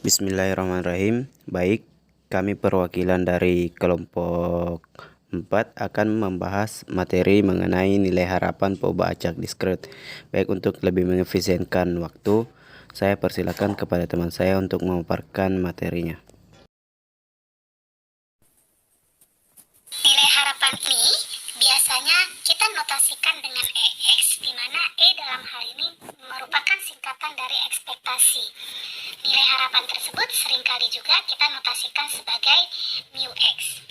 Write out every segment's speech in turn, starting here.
Bismillahirrahmanirrahim. Baik, kami perwakilan dari kelompok 4 akan membahas materi mengenai nilai harapan POBA acak diskret. Baik, untuk lebih mengefisienkan waktu, saya persilakan kepada teman saya untuk memaparkan materinya. Nilai harapan ini biasanya kita notasikan dengan EX, di mana E dalam hal ini merupakan singkatan dari ekspektasi. Nilai harapan tersebut seringkali juga kita notasikan sebagai mu X.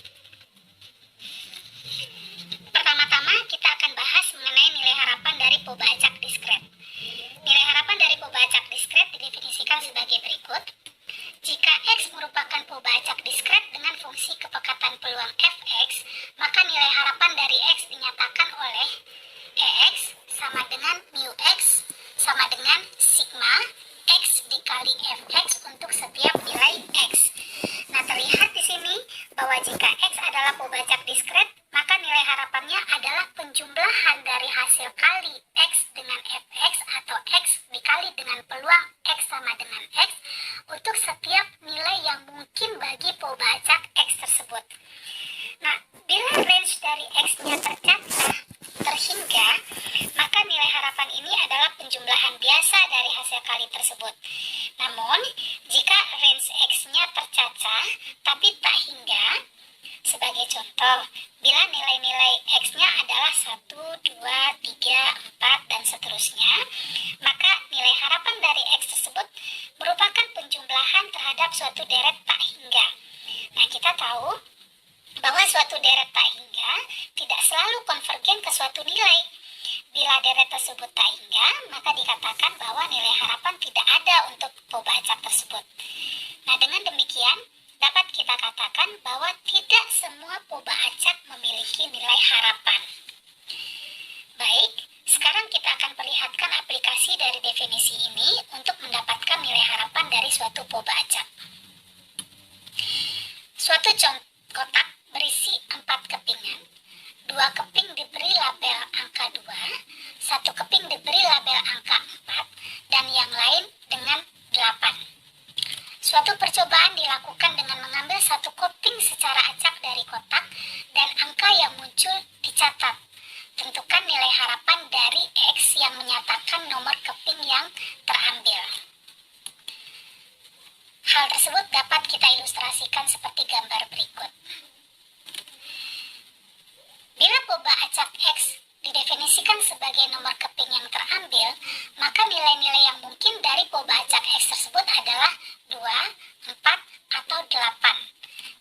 Pertama-tama kita akan bahas mengenai nilai harapan dari POBA acak diskret. Nilai harapan dari POBA acak diskret didefinisikan sebagai berikut. Jika X merupakan POBA acak diskret dengan fungsi kepekatan peluang Fx, maka nilai harapan dari X dinyatakan oleh EX sama dengan mu X sama dengan sigma X dikali Fx untuk setiap nilai X. Nah, terlihat di sini bahwa jika X adalah POBA acak diskret, maka nilai harapannya adalah penjumlahan dari hasil kali X dengan Fx atau X dikali dengan peluang X sama dengan X untuk setiap nilai yang mungkin bagi POBA acak X tersebut. Nah, bila range dari X-nya tercatat terhingga, maka nilai harapan ini adalah penjumlahan biasa dari hasil kali tersebut. Namun, jika range X-nya tercacat tapi tak hingga, sebagai contoh, bila nilai-nilai X-nya adalah 1, 2, 3, 4, dan seterusnya, maka nilai harapan dari X tersebut merupakan penjumlahan terhadap suatu deret tak hingga. Nah, kita tahu bahwa suatu deret tak hingga tidak selalu konvergen ke suatu nilai. Bila deret tersebut tak hingga, maka dikatakan bahwa nilai harapan tidak ada untuk POBA acak tersebut. Nah, dengan demikian, dapat kita katakan bahwa tidak semua POBA acak memiliki nilai harapan. Baik, sekarang kita akan perlihatkan aplikasi dari definisi ini untuk mendapatkan nilai harapan dari suatu POBA acak. Suatu kotak berisi 4 kepingan. 2 keping diberi label angka 2, 1 keping diberi label angka 4, dan yang lain dengan 8. Suatu percobaan dilakukan dengan mengambil 1 keping secara acak dari kotak dan angka yang muncul dicatat. Tentukan nilai harapan dari X yang menyatakan nomor keping yang terambil. Hal tersebut dapat kita ilustrasikan seperti gambar berikut. Bila POBA acak X didefinisikan sebagai nomor keping yang terambil, maka nilai-nilai yang mungkin dari POBA acak X tersebut adalah 2, 4, atau 8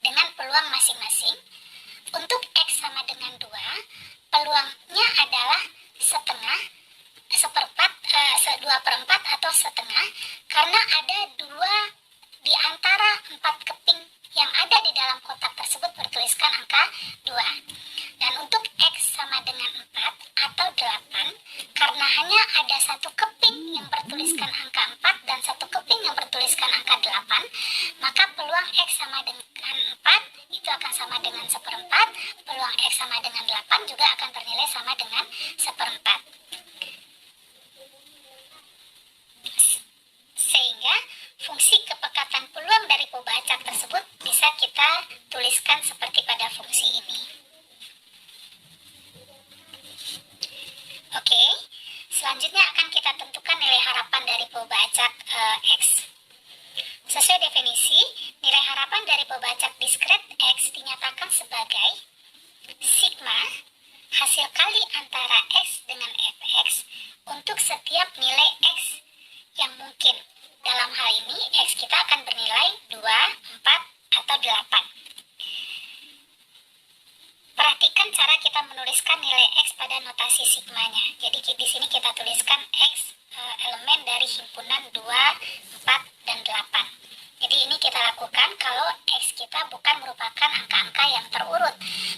dengan peluang masing-masing. Untuk X sama dengan 2, peluangnya adalah setengah, 2/4 atau setengah, karena ada 2 di antara 4 keping yang ada di dalam kotak tersebut bertuliskan angka 2. Dan untuk X sama dengan 4 atau 8, karena hanya ada 1 keping yang bertuliskan angka 4 dan 1 keping yang bertuliskan angka 8, maka peluang X sama dengan 4 itu akan sama dengan 1/4, peluang X sama dengan 8 juga akan bernilai sama dengan 1/4. Sehingga fungsi kepekatan peluang dari POBA acak tersebut bisa kita tuliskan seperti pada fungsi ini. Oke, selanjutnya akan kita tentukan nilai harapan dari POBA acak X. Sesuai definisi, nilai harapan dari POBA acak diskret X dinyatakan sebagai sigma hasil kali antara X dengan Fx untuk setiap nilai X yang mungkin. Dalam hal ini, X kita akan bernilai 2, 4, atau 8. Perhatikan cara kita menuliskan nilai X pada notasi sigmanya. Jadi di sini kita tuliskan X elemen dari himpunan 2, 4, dan 8. Jadi ini kita lakukan kalau X kita bukan merupakan angka-angka yang terurut.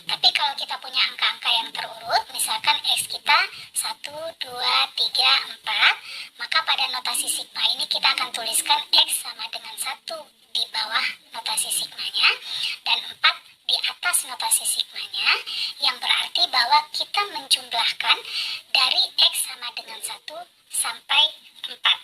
Tapi kalau kita punya angka-angka yang terurut, misalkan X kita 1, 2, 3, 4, maka pada notasi sigma ini kita akan tuliskan X sama dengan 1 di bawah notasi sigmanya dan 4 di atas notasi sigmanya, yang berarti bahwa kita menjumlahkan dari X sama dengan 1 sampai 4.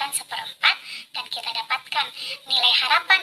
dikalikan seperempat dan kita dapatkan nilai harapan